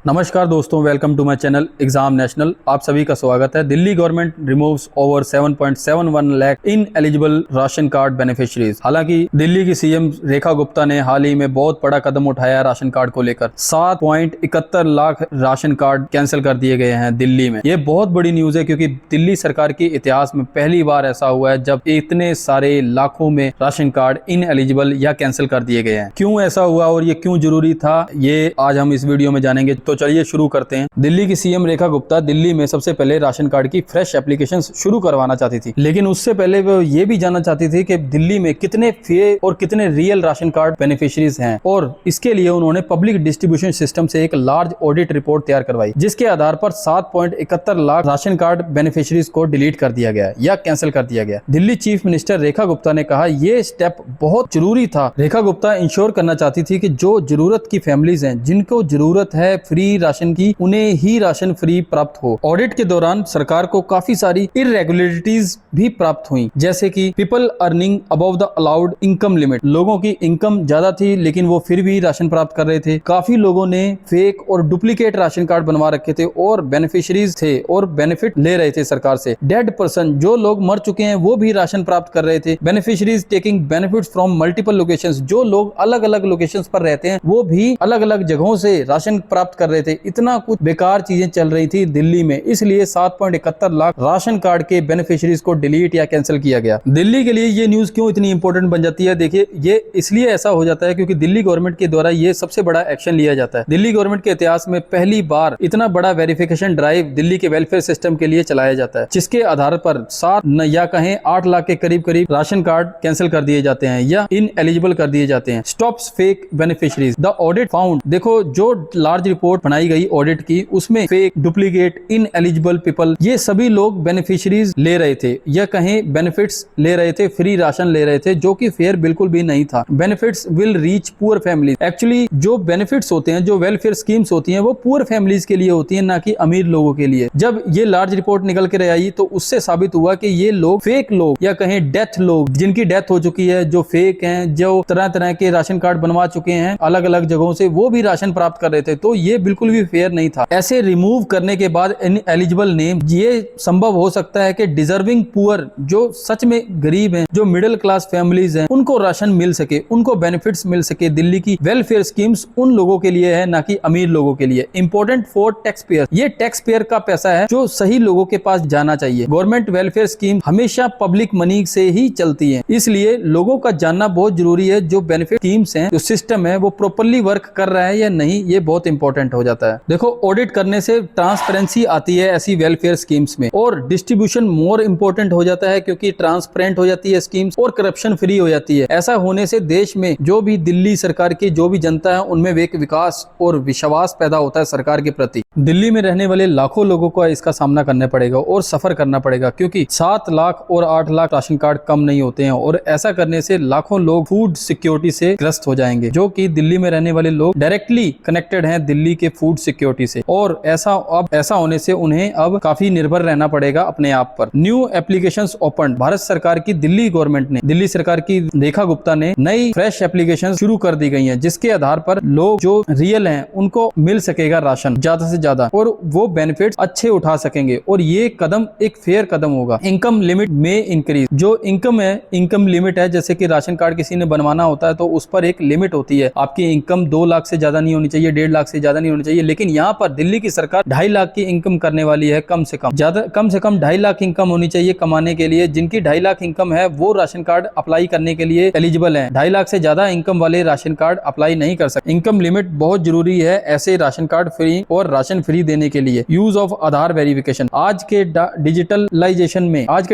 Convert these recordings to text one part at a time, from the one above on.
नमस्कार दोस्तों, welcome to my channel exam national. आप सभी का स्वागत है। Delhi government removes over 7.71 lakh ineligible ration card beneficiaries. हालांकि दिल्ली की सीएम रेखा गुप्ता ने हाल ही में बहुत बड़ा कदम उठाया राशन कार्ड को लेकर। 7.71 लाख राशन कार्ड कैंसिल कर दिए गए हैं दिल्ली में। ये बहुत बड़ी न्यूज है क्योंकि दिल्ली सरकार के इतिहास में पहली बार ऐसा हुआ है जब इतने सारे लाखों में राशन कार्ड इन एलिजिबल या कैंसिल कर दिए गए हैं। क्यों ऐसा हुआ और ये क्यों जरूरी था, ये आज हम इस वीडियो में जानेंगे। तो चलिए शुरू करते हैं। दिल्ली की सीएम रेखा गुप्ता दिल्ली में सबसे पहले राशन कार्ड की फ्रेश एप्लीकेशन शुरू करवाना चाहती थी, लेकिन उससे पहले वो ये भी जानना चाहती थी कि दिल्ली में कितने फेक और कितने रियल राशन कार्ड बेनिफिशियरीज हैं, और इसके लिए उन्होंने पब्लिक डिस्ट्रीब्यूशन सिस्टम से एक लार्ज ऑडिट रिपोर्ट तैयार करवाई, जिसके आधार पर 7.71 लाख राशन कार्ड बेनिफिशियरीज को डिलीट कर दिया गया या कैंसिल कर दिया गया। दिल्ली चीफ मिनिस्टर रेखा गुप्ता ने कहा यह स्टेप बहुत जरूरी था। रेखा गुप्ता इंश्योर करना चाहती थी कि जो जरूरत की फैमिलीज हैं, जिनको जरूरत है फ्री राशन की, उन्हें ही राशन फ्री प्राप्त हो। ऑडिट के दौरान सरकार को काफी सारी इरेगुलरिटीज भी प्राप्त हुई, जैसे कि people earning above the allowed income limit. लोगों की इनकम ज्यादा थी लेकिन वो फिर भी राशन प्राप्त कर रहे थे। काफी लोगों ने फेक और डुप्लीकेट राशन कार्ड बनवा रखे थे और बेनिफिशियरीज थे और बेनिफिट ले रहे थे सरकार से। डेड पर्सन, जो लोग मर चुके हैं, वो भी राशन प्राप्त कर रहे थे। Beneficiaries taking benefits from multiple locations, जो लोग अलग अलग लोकेशंस पर रहते हैं वो भी अलग अलग जगहों से राशन प्राप्त कर रहे थे। इतना कुछ बेकार चीजें चल रही थी दिल्ली में, इसलिए 7.71 लाख राशन कार्ड के बेनिफिशियरीज को डिलीट या कैंसिल किया गया। दिल्ली के लिए ये न्यूज क्यों इतनी इंपॉर्टेंट बन जाती है? देखिए, ये इसलिए ऐसा हो जाता है क्योंकि दिल्ली गवर्नमेंट के द्वारा ये सबसे बड़ा एक्शन लिया जाता है। दिल्ली गवर्नमेंट के इतिहास में पहली बार इतना बड़ा वेरिफिकेशन ड्राइव दिल्ली के वेलफेयर सिस्टम के लिए चलाया जाता है, जिसके आधार पर 7 या कहें 8 लाख के करीब राशन कार्ड कैंसिल कर दिए जाते हैं या इन एलिजिबल कर दिए जाते हैं। Stops fake beneficiaries. The audit found, देखो जो लार्ज रिपोर्ट बनाई गई ऑडिट की, उसमें fake, duplicate, in eligible people, ये सभी लोग बेनिफिशियरीज ले रहे थे या कहें बेनिफिट्स ले रहे थे, फ्री राशन ले रहे थे, जो कि फेयर बिल्कुल भी नहीं था। Benefits will reach poor families. Actually जो बेनिफिट्स होते हैं, जो वेलफेयर स्कीम्स होती हैं, वो पुअर फैमिलीज के लिए होती है, ना कि अमीर लोगों के लिए। जब ये लार्ज रिपोर्ट निकल कर आई तो उससे साबित हुआ कि ये लोग फेक लोग या कहें डेथ लोग, जिनकी डेथ हो चुकी है, जो फेक हैं, जो तरह तरह के राशन कार्ड बनवा चुके हैं अलग अलग जगहों से, वो भी राशन प्राप्त कर रहे थे। तो ये बिल्कुल भी फेयर नहीं था। ऐसे रिमूव करने के बाद इन एलिजिबल नेम, ये संभव हो सकता है कि डिजर्विंग पुअर, जो सच में गरीब हैं, जो मिडिल क्लास फैमिलीज हैं, उनको राशन मिल सके, उनको बेनिफिट्स मिल सके। दिल्ली की वेलफेयर स्कीम्स उन लोगों के लिए है, ना कि अमीर लोगों के लिए। इंपॉर्टेंट फॉर टैक्स पेयर, ये टैक्स पेयर का पैसा है जो सही लोगों के पास जाना चाहिए। गवर्नमेंट वेलफेयर स्कीम हमेशा पब्लिक मनी से ही चलती है, इसलिए लोगों का जानना बहुत जरूरी है। जो बेनिफिट स्कीम्स हैं, जो सिस्टम है, वो प्रॉपर्ली वर्क कर रहा है या नहीं, ये बहुत इंपॉर्टेंट हो जाता है। देखो, ऑडिट करने से ट्रांसपेरेंसी आती है ऐसी वेलफेयर स्कीम्स में, और डिस्ट्रीब्यूशन मोर इंपॉर्टेंट हो जाता है क्योंकि ट्रांसपेरेंट हो जाती है स्कीम्स और करप्शन फ्री हो जाती है। ऐसा होने से देश में जो भी दिल्ली सरकार की जो भी जनता है, उनमें एक विकास और विश्वास पैदा होता है सरकार के प्रति। दिल्ली में रहने वाले लाखों लोगों को इसका सामना करना पड़ेगा और सफर करना पड़ेगा, क्योंकि 7 लाख और 8 लाख राशन कार्ड कम नहीं होते हैं, और ऐसा करने से लाखों लोग फूड सिक्योरिटी से ग्रस्त हो जाएंगे, जो कि दिल्ली में रहने वाले लोग डायरेक्टली कनेक्टेड हैं दिल्ली के फूड सिक्योरिटी से, और ऐसा होने से उन्हें अब काफी निर्भर रहना पड़ेगा अपने आप पर। New applications open. भारत सरकार की दिल्ली गवर्नमेंट ने, दिल्ली सरकार की रेखा गुप्ता ने नई फ्रेश एप्लीकेशन शुरू कर दी गई हैं, जिसके आधार पर लोग जो रियल हैं उनको मिल सकेगा राशन ज्यादा से ज्यादा, और वो बेनिफिट्स अच्छे उठा सकेंगे, और ये कदम एक फेयर कदम होगा। इनकम लिमिट में इंक्रीज। जो इनकम है, इनकम लिमिट है, जैसे कि राशन कार्ड किसी ने बनवाना होता है तो उस पर एक लिमिट होती है। आपकी इनकम 2 लाख से ज्यादा नहीं होनी चाहिए, 1.5 लाख से ज्यादा नहीं होनी चाहिए, लेकिन यहाँ पर दिल्ली की सरकार 2.5 लाख की इनकम करने वाली है। कम से कम 2.5 लाख इनकम होनी चाहिए कमाने के लिए। जिनकी 2.5 लाख इनकम है वो राशन कार्ड अप्लाई करने के लिए एलिजिबल है। 2.5 लाख से ज्यादा इनकम वाले राशन कार्ड अप्लाई नहीं कर सकते। इनकम लिमिट बहुत जरूरी है ऐसे राशन कार्ड फ्री और राशन फ्री देने के लिए। Use of Aadhaar verification. आज के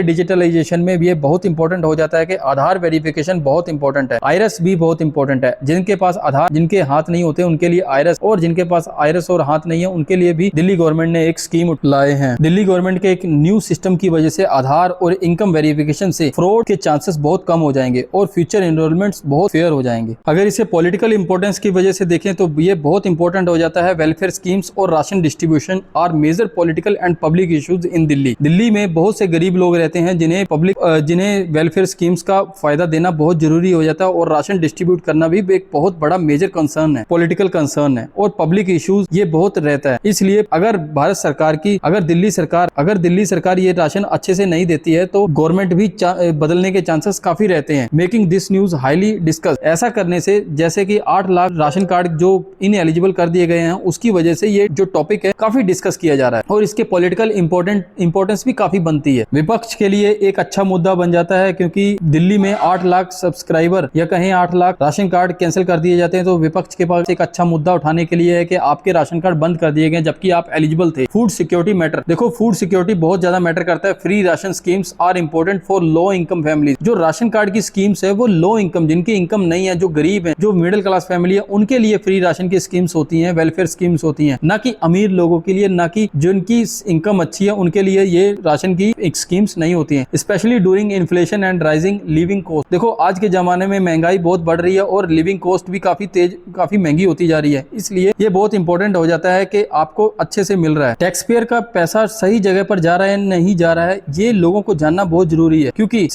डिजिटलाइजेशन में भी ये बहुत इंपॉर्टेंट हो जाता है कि आधार वेरिफिकेशन बहुत इंपॉर्टेंट है। आईरस भी बहुत इंपॉर्टेंट है। जिनके पास आधार, जिनके हाथ नहीं होते उनके लिए आईरस, और जिनके पास आईरस और हाथ नहीं है उनके लिए भी दिल्ली गवर्नमेंट ने एक स्कीम लाए हैं। दिल्ली गवर्नमेंट के एक न्यू सिस्टम की वजह से आधार और इनकम वेरिफिकेशन से फ्रॉड के चांसेस बहुत कम हो जाएंगे और फ्यूचर एनरोलमेंट्स बहुत फेयर हो जाएंगे। अगर इसे पॉलिटिकल इंपॉर्टेंस की वजह से देखें तो ये बहुत इंपॉर्टेंट हो जाता है। वेलफेयर स्कीम्स और ration distribution are major political and public issues in Delhi. Delhi में बहुत से गरीब लोग रहते हैं जिन्हें वेलफेयर स्कीम्स का फायदा देना बहुत जरूरी हो जाता है, और राशन डिस्ट्रीब्यूट करना भी एक बहुत बड़ा मेजर कंसर्न है, पॉलिटिकल कंसर्न है, और पब्लिक इश्यूज ये बहुत रहता है। इसलिए अगर भारत सरकार की अगर दिल्ली सरकार ये राशन अच्छे से नहीं देती है तो गवर्नमेंट भी बदलने के चांसेस काफी रहते हैं। Making this news highly discuss. ऐसा करने से जैसे कि 8 लाख राशन कार्ड जो इनएलिजिबल कर दिए गए हैं, उसकी वजह से ये जो टॉपिक है काफी डिस्कस किया जा रहा है और इसके पॉलिटिकल इंपॉर्टेंस भी काफी बनती है। विपक्ष के लिए एक अच्छा मुद्दा बन जाता है क्योंकि दिल्ली में 8 लाख सब्सक्राइबर या कहें 8 लाख राशन कार्ड कैंसिल कर दिए जाते हैं, तो विपक्ष के पास एक अच्छा मुद्दा उठाने के लिए है कि आपके राशन कार्ड बंद कर दिए गए जबकि आप एलिजिबल थे। Food security matter. देखो, फूड सिक्योरिटी बहुत ज्यादा मैटर करता है। Free ration schemes are important for low income family. जो राशन कार्ड की स्कीम्स है वो लो इनकम, जिनकी इनकम नहीं है, जो गरीब है, जो मिडिल क्लास फैमिली है, उनके लिए फ्री राशन की स्कीम्स होती हैं, वेलफेयर स्कीम्स होती हैं, ना कि अमीर लोगों के लिए, ना कि जिनकी इनकम अच्छी है उनके लिए ये राशन की स्कीम्स नहीं होती हैं। Specially during inflation and rising living cost. देखो, आज के जमाने में महंगाई बहुत बढ़ रही है और लिविंग कॉस्ट भी काफी महंगी होती जा रही है। इसलिए ये बहुत इंपॉर्टेंट हो जाता है कि आपको अच्छे से मिल रहा है, टैक्स पेयर का पैसा सही जगह पर जा रहा है नहीं जा रहा है, ये लोगों को जानना बहुत जरूरी है। क्योंकि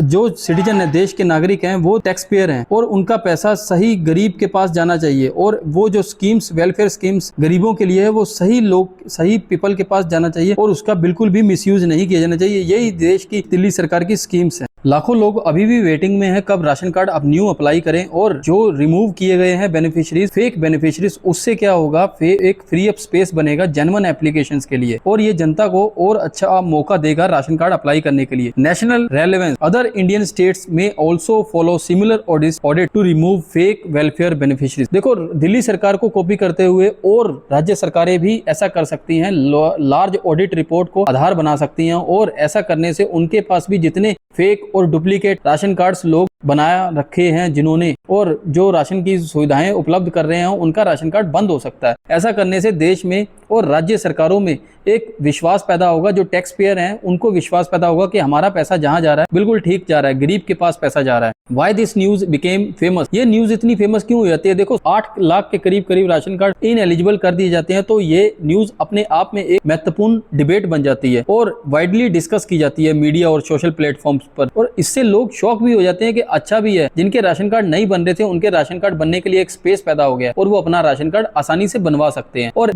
जो सिटीजन है, देश के नागरिक हैं, वो टैक्स पेयर हैं और उनका पैसा सही गरीब के पास जाना चाहिए। और वो जो स्कीम्स, वेलफेयर स्कीम्स गरीबों के लिए है, वो सही पीपल के पास जाना चाहिए और उसका बिल्कुल भी मिसयूज नहीं किया जाना चाहिए। यही देश की दिल्ली सरकार की स्कीम्स है। लाखों लोग अभी भी वेटिंग में है कब राशन कार्ड अब न्यू अप्लाई करें। और जो रिमूव किए गए हैं बेनिफिशियरीज, फेक बेनिफिशियरीज, उससे क्या होगा, एक फ्री अप स्पेस बनेगा जेन्युइन एप्लीकेशंस के लिए और ये जनता को और अच्छा मौका देगा राशन कार्ड अप्लाई करने के लिए। National relevance. Other Indian states में also follow similar audit to remove fake welfare beneficiaries. देखो, दिल्ली सरकार को कॉपी करते हुए और राज्य सरकारें भी ऐसा कर सकती हैं, लार्ज ऑडिट रिपोर्ट को आधार बना सकती हैं और ऐसा करने से उनके पास भी जितने फेक और डुप्लीकेट राशन कार्ड्स लोग बनाया रखे हैं जिन्होंने, और जो राशन की सुविधाएं उपलब्ध कर रहे हैं, उनका राशन कार्ड बंद हो सकता है। ऐसा करने से देश में और राज्य सरकारों में एक विश्वास पैदा होगा, जो टैक्स पेयर हैं उनको विश्वास पैदा होगा कि हमारा पैसा जहां जा रहा है बिल्कुल ठीक जा रहा है, गरीब के पास पैसा जा रहा है। Why this news became famous? ये न्यूज इतनी फेमस क्यों हो जाती है? देखो, 8 लाख के करीब राशन कार्ड इनएलिजिबल कर दिए जाते हैं, तो ये न्यूज अपने आप में एक महत्वपूर्ण डिबेट बन जाती है और वाइडली डिस्कस की जाती है मीडिया और सोशल प्लेटफॉर्म्स पर, और इससे लोग शॉक भी हो जाते हैं कि अच्छा भी है, जिनके राशन कार्ड नहीं बन रहे थे उनके राशन कार्ड बनने के लिए एक स्पेस पैदा हो गया और वो अपना राशन कार्ड आसानी से बनवा सकते हैं। और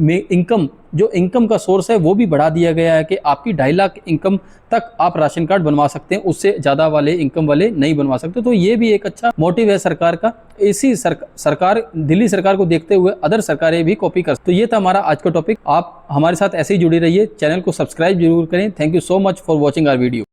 जो इनकम का सोर्स है वो भी बढ़ा दिया गया है कि आपकी 2.5 लाख इनकम तक आप राशन कार्ड बनवा सकते हैं, उससे ज्यादा वाले इनकम वाले नहीं बनवा सकते। तो ये भी एक अच्छा मोटिव है सरकार का। इसी सरकार दिल्ली सरकार को देखते हुए अदर सरकारें भी कॉपी कर। तो ये था हमारा आज का टॉपिक। आप हमारे साथ ऐसे ही जुड़े रहिए, चैनल को सब्सक्राइब जरूर करें। Thank you so much for watching our video.